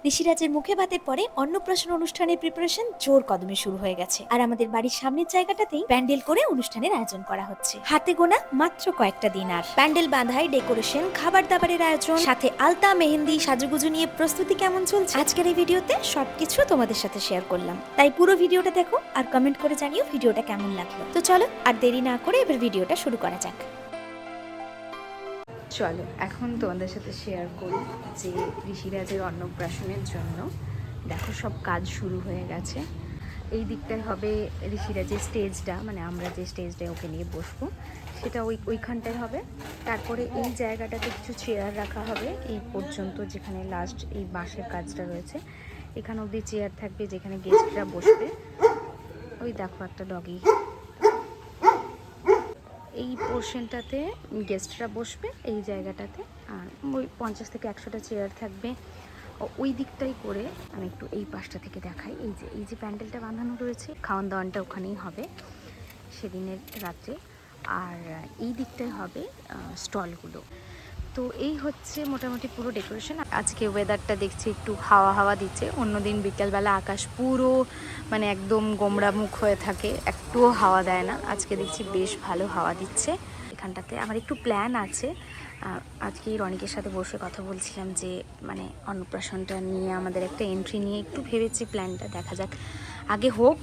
ঋষিরাজের মুখে ভাতের পরে অন্নপ্রাশন অনুষ্ঠানের প্রিপারেশন জোর কদমে শুরু হয়ে গেছে। আর আমাদের বাড়ির সামনের জায়গাটাতেই প্যান্ডেল করে অনুষ্ঠানের আয়োজন করা হচ্ছে। হাতে গোনা মাত্র কয়েকটা দিন, আর প্যান্ডেল বাঁধাই, ডেকোরেশন, খাবার দাবারের আয়োজন, সাথে আলতা, মেহেন্দি, সাজুগুজু নিয়ে প্রস্তুতি কেমন চলছে আজকের এই ভিডিওতে সবকিছু তোমাদের সাথে শেয়ার করলাম। তাই পুরো ভিডিওটা দেখো আর কমেন্ট করে জানিও ভিডিওটা কেমন লাগলো। তো চলো আর দেরি না করে এবার ভিডিওটা শুরু করা যাক। চলো এখন তোমাদের সাথে শেয়ার করি যে ঋষিরাজের অন্নপ্রাশনের জন্য দেখো সব কাজ শুরু হয়ে গেছে। এই দিকটায় হবে ঋষিরাজের স্টেজটা, মানে আমরা যে স্টেজটায় ওকে নিয়ে বসবো সেটা ওইখানটায় হবে। তারপরে এই জায়গাটাতে কিছু চেয়ার রাখা হবে এই পর্যন্ত, যেখানে লাস্ট এই বাঁশের কাজটা রয়েছে এখানে অবধি চেয়ার থাকবে যেখানে গেস্টরা বসবে। ওই দেখো একটা ডগি, এই পোর্শনটাতে গেস্টরা বসবে এই জায়গাটাতে। আর ওই 50 থেকে 100টা চেয়ার থাকবে ওই দিকটাই করে। আমি একটু এই পাশটা থেকে দেখাই। এই যে প্যান্ডেলটা বাঁধানো রয়েছে, খাওয়ান দাওয়ানটা ওখানেই হবে সেদিনের রাত্রে। আর এই দিকটায় হবে স্টলগুলো। তো এই হচ্ছে মোটামুটি পুরো ডেকোরেশন। আজকে ওয়েদারটা দেখছি একটু হাওয়া হাওয়া দিচ্ছে। অন্যদিন বিকেলবেলা আকাশ পুরো মানে একদম গোমড়া মুখ হয়ে থাকে, একটুও হাওয়া দেয় না। আজকে দেখছি বেশ ভালো হাওয়া দিচ্ছে এখানটাতে। আমার একটু প্ল্যান আছে, আজকে রনিকের সাথে বসে কথা বলছিলাম যে মানে অন্নপ্রাশনটা নিয়ে আমাদের একটা এন্ট্রি নিয়ে একটু ভেবেছি প্ল্যানটা। দেখা যাক, আগে হোক,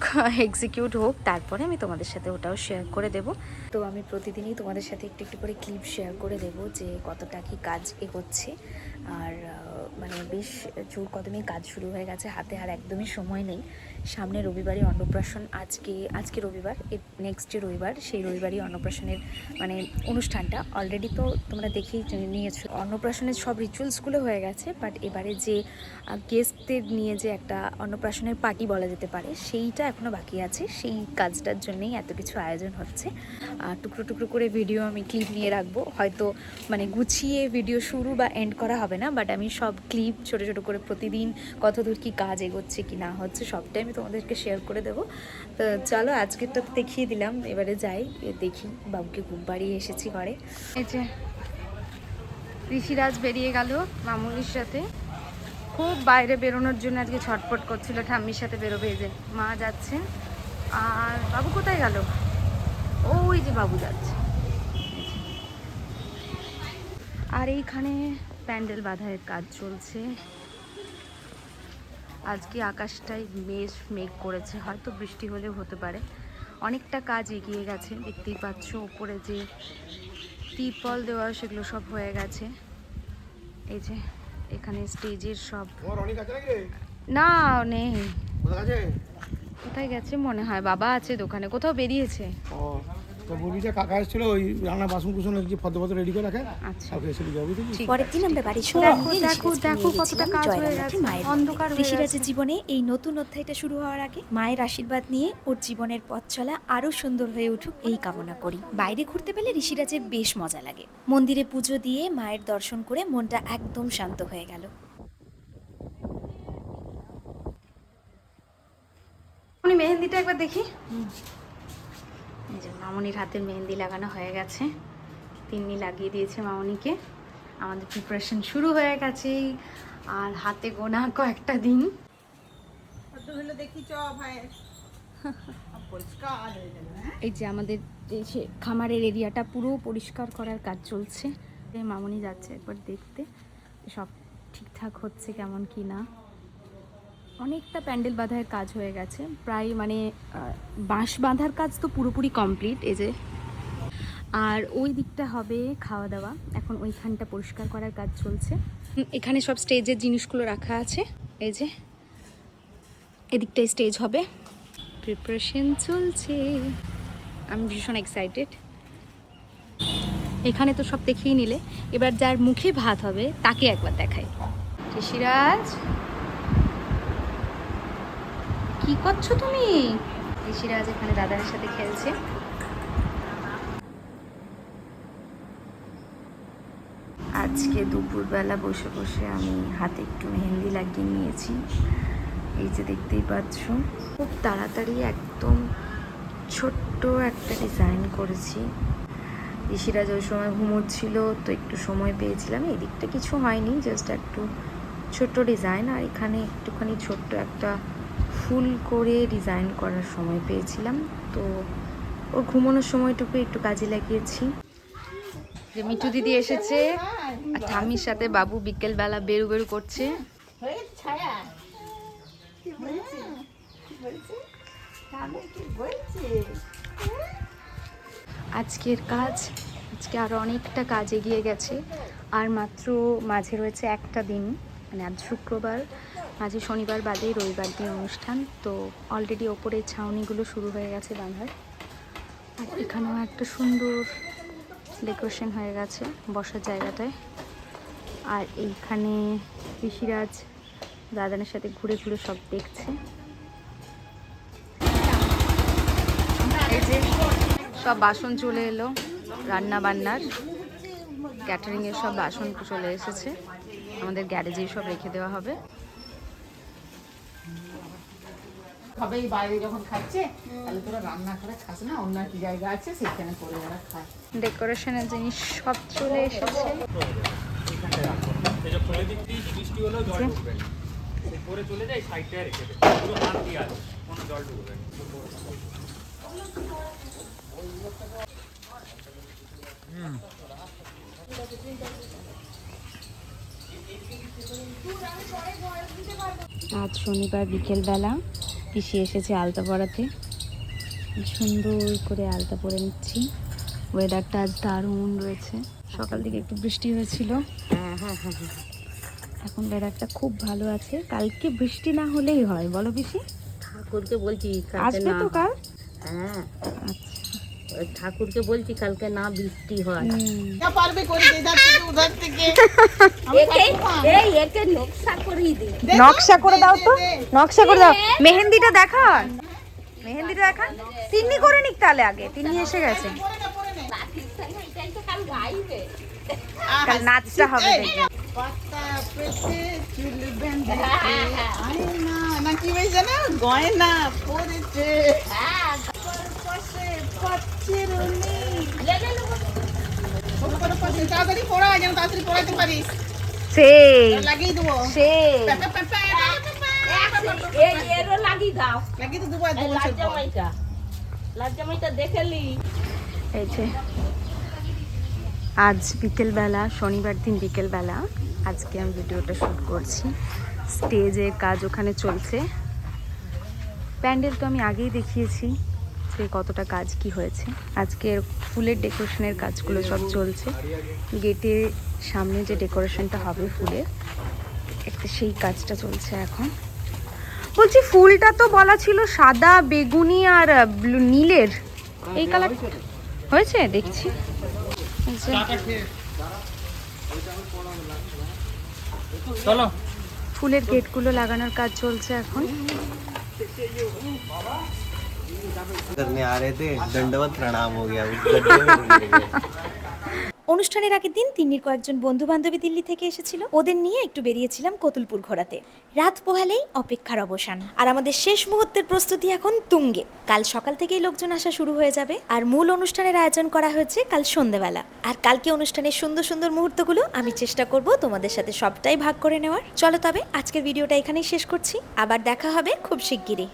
এক্সিকিউট হোক, তারপরে আমি তোমাদের সাথে ওটাও শেয়ার করে দেব। তো আমি প্রতিদিনই তোমাদের সাথে একটু একটু করে ক্লিপ শেয়ার করে দেব যে কতটা কি কাজ এগোচ্ছে। আর মানে বেশ জোর কদমে কাজ শুরু হয়ে গেছে, হাতে আর একদমই সময় নেই। সামনে রবিবারই অন্নপ্রাশন, আজকে রবিবার, নেক্সট যে রবিবার সেই রবিবারই অন্নপ্রাশনের মানে অনুষ্ঠানটা। অলরেডি তো তোমরা দেখেই নিয়েছো অন্নপ্রাশনের সব রিচুয়ালসগুলো হয়ে গেছে, বাট এবারে যে গেস্টদের নিয়ে যে একটা অন্নপ্রাশনের পার্টি বলা যেতে পারে সেইটা এখনও বাকি আছে। সেই কাজটার জন্যই এত কিছু আয়োজন হচ্ছে। টুকরো টুকরো করে ভিডিও আমি ক্লিপ নিয়ে রাখবো, হয়তো মানে গুছিয়ে ভিডিও শুরু বা এন্ড করা হবে না, বাট আমি সব ক্লিপ ছোটো ছোটো করে প্রতিদিন কতদূর কি কাজ এগোচ্ছে কি না হচ্ছে সবটাই আমি তোমাদেরকে শেয়ার করে দেবো। তো চলো আজকেরটা তো দেখিয়ে দিলাম, এবারে যাই দেখি বাবুকে ঘুম পাড়িয়ে এসেছি ঘরে। এই যে ঋষিরাজ বেরিয়ে গেল মামুনির সাথে, খুব বাইরে বেরোনোর জন্য আজকে ছটফট করছিল, ঠাম্মির সাথে বেরোবে। যে মা যাচ্ছে। আর বাবু কোথায় গেল? ওই যে বাবু যাচ্ছে। আর এইখানে প্যান্ডেল বাঁধার কাজ চলছে। আজকে আকাশটাই বেশ মেঘ করেছে, হয়তো বৃষ্টি হলেও হতে পারে। অনেকটা কাজ এগিয়ে গেছে, দেখতেই পাচ্ছ উপরে যে তিরপল দেওয়া সেগুলো সব হয়ে গেছে। এই যে এখানে স্টেজের সব না নেই, কোথায় গেছে মনে হয়, বাবা আছে দোকানে, কোথাও বেরিয়েছে। তো বলিটা কাকা এসেছিল ওই রান্না বাসন কুসন যে পদ্ম রেডি করে রাখে। আচ্ছা, এসে যাবি তো। পরের দিন আমরা বাড়ি দেখো কতটা কাজ হয়ে গেছে, অন্ধকার হয়ে গেছে। ঋষিরাজের জীবনে এই নতুন অধ্যায়টা শুরু হওয়ার আগে মায়ের আশীর্বাদ নিয়ে ওর জীবনের পথ চলা আরো সুন্দর হয়ে উঠুক এই কামনা করি। বাইরে ঘুরতে পেলে ঋষিরাজের বেশ মজা লাগে। মন্দিরে পুজো দিয়ে মায়ের দর্শন করে মনটা একদম শান্ত হয়ে গেল। মেহেন্দিটা একবার দেখি। এই যে মামনির হাতের মেহেন্দি লাগানো হয়ে গেছে, তিন্নি লাগিয়ে দিয়েছে মামনিকে। আমাদের প্রিপারেশন শুরু হয়ে গেছে, আর হাতে গোনা কয়েকটা দিন। এই যে আমাদের এই যে খামারের এরিয়াটা পুরো পরিষ্কার করার কাজ চলছে। মামনি যাচ্ছে একবার দেখতে সব ঠিকঠাক হচ্ছে কেমন কি না। অনেকটা প্যান্ডেল বাঁধার কাজ হয়ে গেছে প্রায়, মানে বাঁশ বাঁধার কাজ তো পুরোপুরি কমপ্লিট। এই যে আর ওই দিকটা হবে খাওয়া দাওয়া, এখন ওইখানটা পরিষ্কার করার কাজ চলছে। এখানে সব স্টেজের জিনিসগুলো রাখা আছে। এই যে এদিকটাই স্টেজ হবে, প্রিপারেশন চলছে। আমি ভীষণ এক্সাইটেড। এখানে তো সব দেখেই নিলে, এবার যার মুখে ভাত হবে তাকে একবার দেখাই। ঋষিরাজ কি করছো তুমি? ঋষিরাজ এখানে দাদার সাথে খেলছে। আজকে দুপুরবেলা বসে বসে আমি হাতে একটু মেহেন্দি লাগিয়ে নিয়েছি, এই যে দেখতেই পাচ্ছ। খুব তাড়াতাড়ি একদম ছোট্ট একটা ডিজাইন করেছি। ঋষিরাজ ওই সময় ঘুমোচ্ছিল তো একটু সময় পেয়েছিলাম, এই দিকটা কিছু হয়নি, জাস্ট একটু ছোট্ট ডিজাইন, আর এখানে একটুখানি ছোট্ট একটা ফুল করে ডিজাইন করার সময় পেয়েছিলাম, তো ওর ঘুমানোর সময়টুকু একটু কাজে লাগিয়েছি। যে মিঠু দিদি এসেছে আর ঠাম্মির সাথে বাবু বিকেলবেলা বেরু বেরু করছে। আজকের কাজ, আজকে আরও অনেকটা কাজ এগিয়ে গেছে, আর মাত্র মাঝে রয়েছে একটা দিন, মানে আজ শুক্রবার, মাঝে শনিবার বাদে রবিবার দিন অনুষ্ঠান। তো অলরেডি ওপরে ছাউনিগুলো শুরু হয়ে গেছে বাঁধার, আর এখানেও একটা সুন্দর ডেকোরেশন হয়ে গেছে বসার জায়গাটায়। আর এইখানে ঋষিরাজ দাদানের সাথে ঘুরে ঘুরে সব দেখছে। এই যে সব বাসন চলে এলো, রান্না বান্নার ক্যাটারিংয়ের সব বাসন চলে এসেছে, আমাদের গ্যারেজে সব রেখে দেওয়া হবে। সবাই বাইরে যখন খাচ্ছে তাহলে তোরা রান্না করে খাস না, অন্য একটি জায়গা আছে সেখানে করে ওরা খায়। ডেকোরেশনের জিনিস সব চলে এসেছে। আজ শনিবার বিকেলবেলা পিসি এসেছে আলতা পরাতে, সুন্দর করে আলতা পরে নিচ্ছি। ওয়েদারটা আজ দারুণ রয়েছে, সকাল দিকে একটু বৃষ্টি হয়েছিল, এখন ওয়েদারটা খুব ভালো আছে। কালকে বৃষ্টি না হলেই হয়, বলো পিসি? ঠাকুরকে বলছি আসবে তো কাল? হ্যাঁ, আচ্ছা, ওই ঠাকুরকে বলছি কালকে না বৃষ্টি হয়। পারবে করে ইধার থেকে উধার থেকে একে নকশা করেই দিই। নকশা করে দাও তো, নকশা করে দাও। মেহেন্দিটা দেখান, মেহেন্দিটা দেখান। তিন্নি করে নিক তাহলে, আগে তিন্নি এসে গেছে, কাল নাচটা হবে দেখবে। পাতা পেতে চুল বেঁধে আয়না না কি বলছে না, গয়না পরেছে পাশে পাচ্ছের তাড়াতাড়ি পড়া, যেন তাড়াতাড়ি পড়াতে পারিস। সেই লাগিয়ে দেবো, সেই লাগিয়ে দাও লাগিয়ে তো দেবো আর 2 বছর পর। লাজ্জামাইটা, লাজ্জামাইটা দেখেলি? এই যে আজ বিকেলবেলা, শনিবার দিন বিকেলবেলা আজকে আমি ভিডিওটা শ্যুট করছি। স্টেজের কাজ ওখানে চলছে, প্যান্ডেল তো আমি আগেই দেখিয়েছি যে কতটা কাজ কি হয়েছে। আজকে ফুলের ডেকোরেশনের কাজগুলো সব চলছে, গেটের সামনে যে ডেকোরেশনটা হবে ফুলের, একটা সেই কাজটা চলছে এখন। বলছি ফুলটা তো বলা ছিল সাদা, বেগুনি আর নীলের, এই কালার হয়েছে দেখছি। চলো, ফুলের গেটগুলো লাগানোর কাজ চলছে এখন। करने आ रहे थे, दंडवत प्रणाम हो गया, गड्ढे में गिर गए। অনুষ্ঠানের আগের দিন তিন্নির কয়েকজন বন্ধু বান্ধবী দিল্লি থেকে এসেছিল, ওদের নিয়ে একটু বেরিয়েছিলাম কতুলপুর ঘোরাতে। রাত পোহালেই অপেক্ষার অবসান, আর আমাদের শেষ মুহূর্তের প্রস্তুতি এখন তুঙ্গে। কাল সকাল থেকেই লোকজন আসা শুরু হয়ে যাবে, আর মূল অনুষ্ঠানের আয়োজন করা হয়েছে কাল সন্ধ্যেবেলা। আর কালকে অনুষ্ঠানের সুন্দর সুন্দর মুহূর্তগুলো আমি চেষ্টা করব তোমাদের সাথে সবটাই ভাগ করে নেওয়ার। চলো তবে আজকের ভিডিওটা এখানেই শেষ করছি, আবার দেখা হবে খুব শিগগিরই।